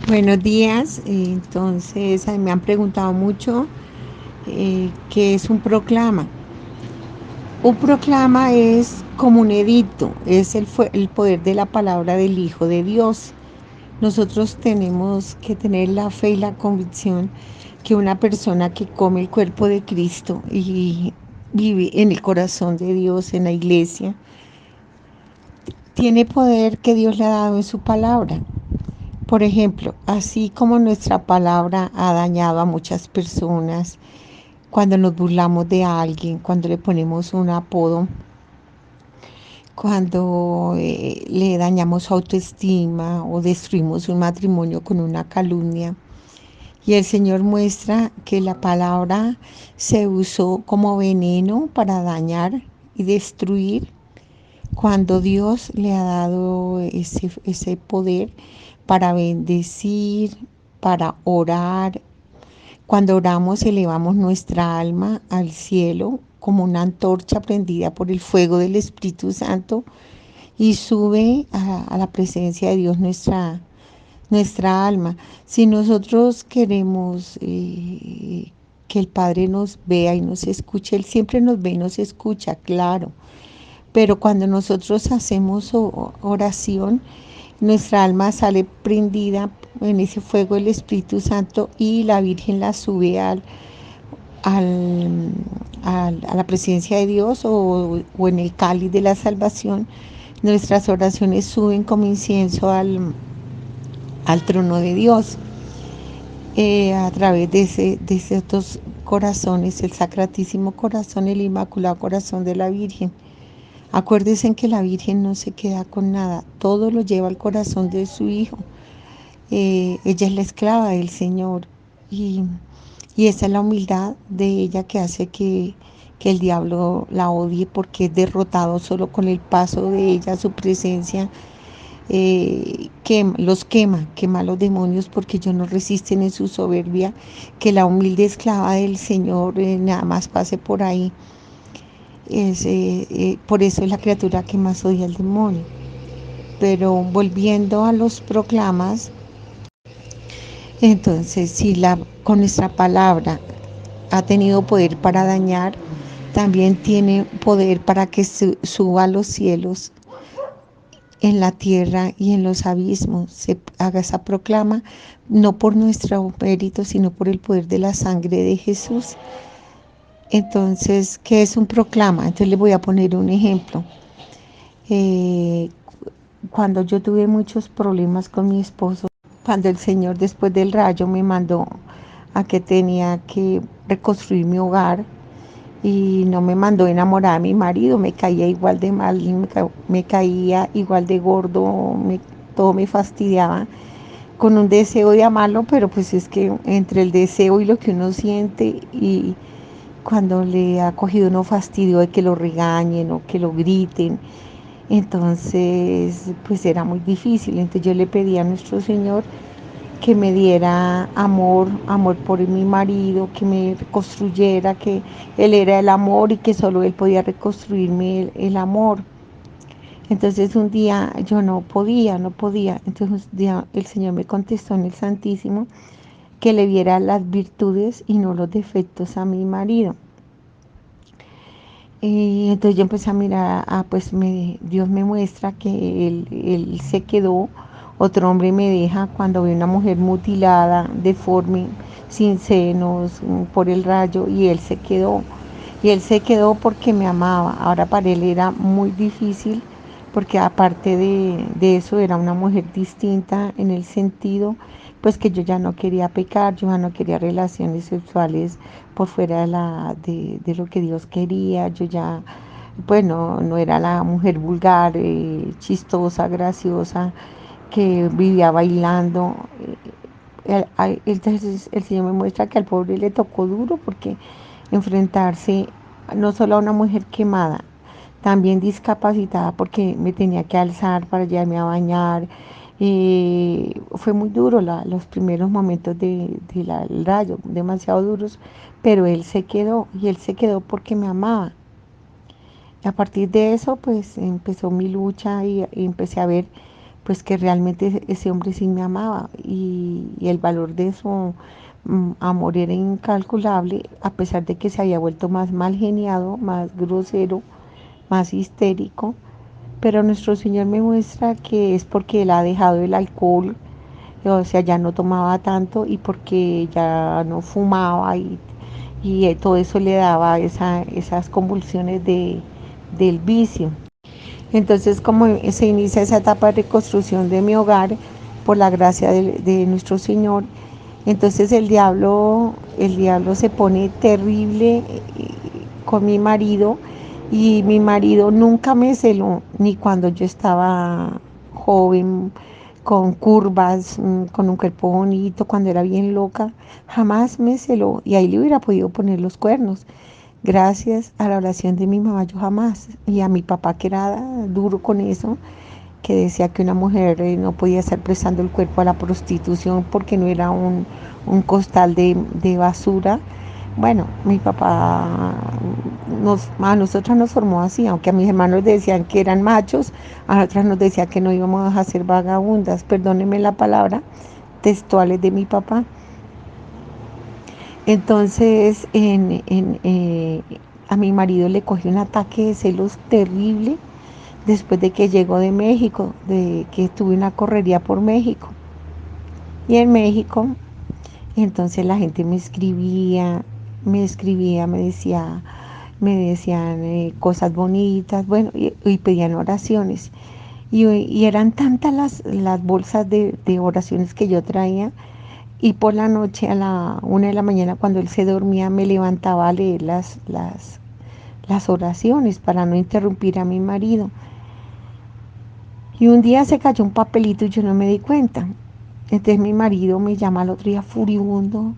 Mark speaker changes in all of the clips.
Speaker 1: Buenos días. Entonces, me han preguntado mucho qué es un proclama. Un proclama es como un edicto, es el poder de la palabra del Hijo de Dios. Nosotros tenemos que tener la fe y la convicción que una persona que come el cuerpo de Cristo y vive en el corazón de Dios, en la iglesia, tiene poder que Dios le ha dado en su palabra. Por ejemplo, así como nuestra palabra ha dañado a muchas personas, cuando nos burlamos de alguien, cuando le ponemos un apodo, cuando le dañamos su autoestima o destruimos un matrimonio con una calumnia. Y el Señor muestra que la palabra se usó como veneno para dañar y destruir cuando Dios le ha dado ese poder para bendecir, para orar. Cuando oramos elevamos nuestra alma al cielo como una antorcha prendida por el fuego del Espíritu Santo y sube a la presencia de Dios nuestra alma. Si nosotros queremos que el Padre nos vea y nos escuche, Él siempre nos ve y nos escucha, claro. Pero cuando nosotros hacemos oración, nuestra alma sale prendida en ese fuego del Espíritu Santo y la Virgen la sube al, a la presencia de Dios o en el cáliz de la salvación. Nuestras oraciones suben como incienso al trono de Dios a través de esos dos corazones, el Sacratísimo Corazón, el Inmaculado Corazón de la Virgen. Acuérdense que la Virgen no se queda con nada, todo lo lleva al corazón de su Hijo. Ella es la esclava del Señor y, y esa es la humildad de ella que hace que el diablo la odie porque es derrotado solo con el paso de ella, su presencia. Los quema a los demonios porque ellos no resisten en su soberbia, que la humilde esclava del Señor nada más pase por ahí. Por eso es la criatura que más odia al demonio. Pero volviendo a los proclamas, entonces si con nuestra palabra ha tenido poder para dañar, también tiene poder para que suba a los cielos, en la tierra y en los abismos. Se haga esa proclama, no por nuestro mérito, sino por el poder de la sangre de Jesús. Entonces, ¿qué es un proclama? Entonces le voy a poner un ejemplo. Eh, Cuando yo tuve muchos problemas con mi esposo, cuando el Señor después del rayo me mandó a que tenía que reconstruir mi hogar y no me mandó enamorar a mi marido, me caía igual de mal, me caía igual de gordo, todo me fastidiaba con un deseo de amarlo, pero pues es que entre el deseo y lo que uno siente y cuando le ha cogido uno fastidio de que lo regañen o que lo griten, entonces pues era muy difícil. Entonces yo le pedí a nuestro Señor que me diera amor, amor por mi marido, que me reconstruyera, que él era el amor y que solo él podía reconstruirme el amor. Entonces un día yo no podía. Entonces un día el Señor me contestó en el Santísimo que le viera las virtudes y no los defectos a mi marido. Y entonces yo empecé a mirar, pues Dios me muestra que él se quedó, otro hombre me deja cuando ve una mujer mutilada, deforme, sin senos, por el rayo, y él se quedó. Y él se quedó porque me amaba. Ahora para él era muy difícil porque aparte de eso era una mujer distinta en el sentido pues que yo ya no quería pecar, yo ya no quería relaciones sexuales por fuera de lo que Dios quería, yo ya, bueno, no era la mujer vulgar, chistosa, graciosa, que vivía bailando. Entonces el Señor me muestra que al pobre le tocó duro porque enfrentarse no solo a una mujer quemada, también discapacitada porque me tenía que alzar para llevarme a bañar. Fue muy duro los primeros momentos del rayo, demasiado duros, pero él se quedó y él se quedó porque me amaba. A partir de eso, pues empezó mi lucha y empecé a ver pues que realmente ese hombre sí me amaba y el valor de su amor era incalculable, a pesar de que se había vuelto más mal geniado, más grosero, más histérico. Pero nuestro Señor me muestra que es porque Él ha dejado el alcohol, o sea, ya no tomaba tanto y porque ya no fumaba y todo eso le daba esas convulsiones del vicio. Entonces, como se inicia esa etapa de reconstrucción de mi hogar por la gracia de nuestro Señor, entonces el diablo se pone terrible con mi marido y mi marido nunca me celó, ni cuando yo estaba joven, con curvas, con un cuerpo bonito, cuando era bien loca, jamás me celó y ahí le hubiera podido poner los cuernos. Gracias a la oración de mi mamá, yo jamás, y a mi papá que era duro con eso, que decía que una mujer no podía estar prestando el cuerpo a la prostitución porque no era un costal de basura. Bueno, mi papá a nosotras nos formó así, aunque a mis hermanos decían que eran machos, a nosotras nos decía que no íbamos a ser vagabundas, perdónenme la palabra, textuales de mi papá. Entonces a mi marido le cogió un ataque de celos terrible después de que llegó de México, de que tuve una correría por México. Y en México, entonces la gente me decían cosas bonitas, bueno, y pedían oraciones. Y eran tantas las bolsas de oraciones que yo traía. Y por la noche, a la 1 de la mañana, cuando él se dormía, me levantaba a leer las oraciones para no interrumpir a mi marido. Y un día se cayó un papelito y yo no me di cuenta. Entonces mi marido me llama al otro día furibundo.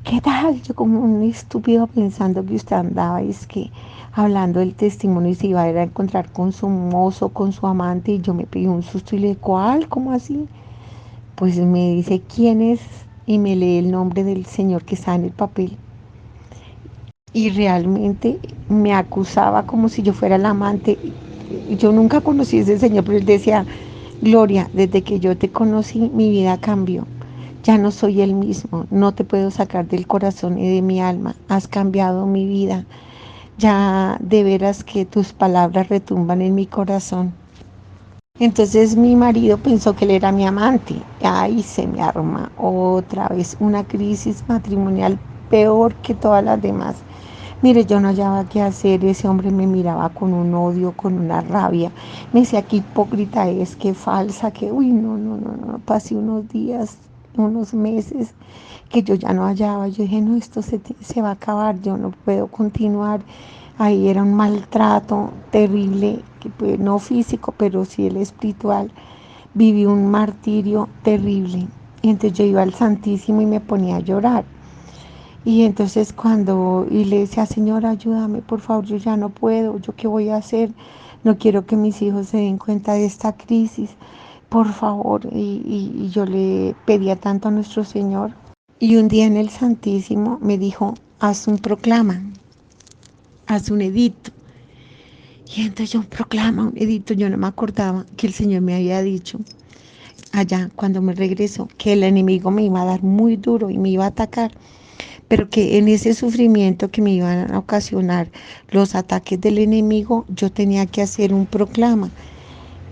Speaker 1: ¿Qué tal? Yo como un estúpido pensando que usted andaba, y es que hablando del testimonio y se iba a ir a encontrar con su mozo, con su amante, y yo me pegué un susto y le dije, ¿cuál? ¿Cómo así? Pues me dice quién es y me lee el nombre del señor que está en el papel. Y realmente me acusaba como si yo fuera el amante. Yo nunca conocí a ese señor, pero él decía, Gloria, desde que yo te conocí, mi vida cambió. Ya no soy el mismo, no te puedo sacar del corazón y de mi alma. Has cambiado mi vida. Ya de veras que tus palabras retumban en mi corazón. Entonces mi marido pensó que él era mi amante. Ahí se me arma otra vez una crisis matrimonial peor que todas las demás. Mire, yo no hallaba qué hacer, ese hombre me miraba con un odio, con una rabia. Me decía qué hipócrita es, qué falsa, que uy, no, no, no, no. Pasé unos días, unos meses que yo ya no hallaba. Yo dije, no, esto se va a acabar, yo no puedo continuar. Ahí era un maltrato terrible, que pues, no físico, pero sí el espiritual. Viví un martirio terrible. Y entonces yo iba al Santísimo y me ponía a llorar. Y entonces y le decía, Señor, ayúdame, por favor, yo ya no puedo, yo qué voy a hacer, no quiero que mis hijos se den cuenta de esta crisis, por favor. Y yo le pedía tanto a nuestro Señor. Y un día en el Santísimo me dijo, haz un proclama, haz un edicto. Y entonces yo proclama, un edicto, yo no me acordaba que el Señor me había dicho allá cuando me regresó que el enemigo me iba a dar muy duro y me iba a atacar, pero que en ese sufrimiento que me iban a ocasionar los ataques del enemigo, yo tenía que hacer un proclama.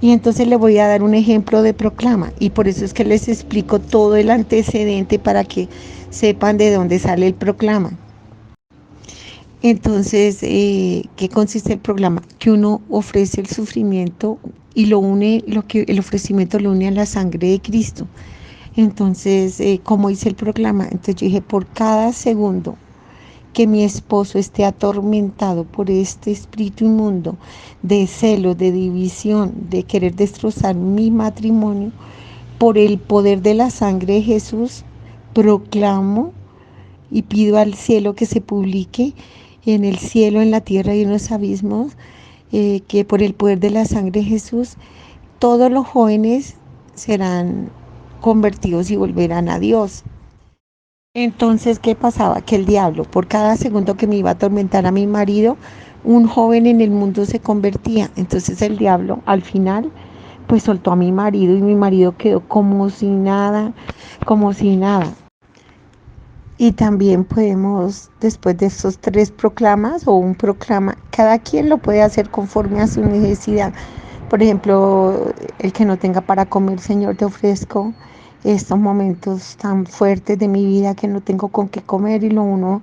Speaker 1: Y entonces le voy a dar un ejemplo de proclama, y por eso es que les explico todo el antecedente para que sepan de dónde sale el proclama. Entonces, ¿qué consiste el proclama? Que uno ofrece el sufrimiento y lo une, el ofrecimiento lo une a la sangre de Cristo. Entonces, ¿cómo hice el proclama? Entonces yo dije, por cada segundo que mi esposo esté atormentado por este espíritu inmundo de celo, de división, de querer destrozar mi matrimonio, por el poder de la sangre de Jesús, proclamo y pido al cielo que se publique en el cielo, en la tierra y en los abismos, que por el poder de la sangre de Jesús, todos los jóvenes serán convertidos y volverán a Dios. Entonces, ¿qué pasaba? Que el diablo, por cada segundo que me iba a atormentar a mi marido, un joven en el mundo se convertía. Entonces el diablo, al final, pues soltó a mi marido y mi marido quedó como si nada, como si nada. Y también podemos, después de estos tres proclamas o un proclama, cada quien lo puede hacer conforme a su necesidad. Por ejemplo, el que no tenga para comer, Señor, te ofrezco estos momentos tan fuertes de mi vida que no tengo con qué comer y lo uno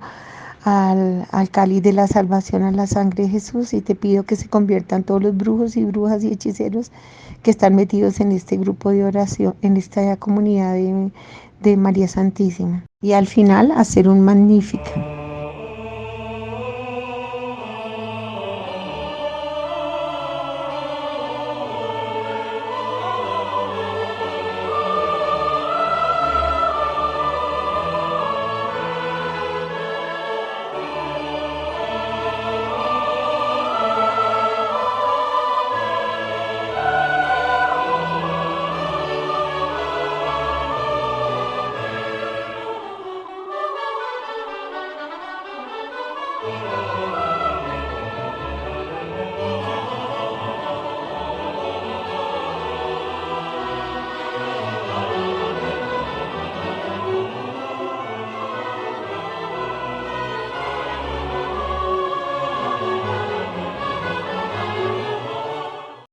Speaker 1: al cáliz de la salvación, a la sangre de Jesús, y te pido que se conviertan todos los brujos y brujas y hechiceros que están metidos en este grupo de oración, en esta comunidad de María Santísima. Y al final hacer un magnífico.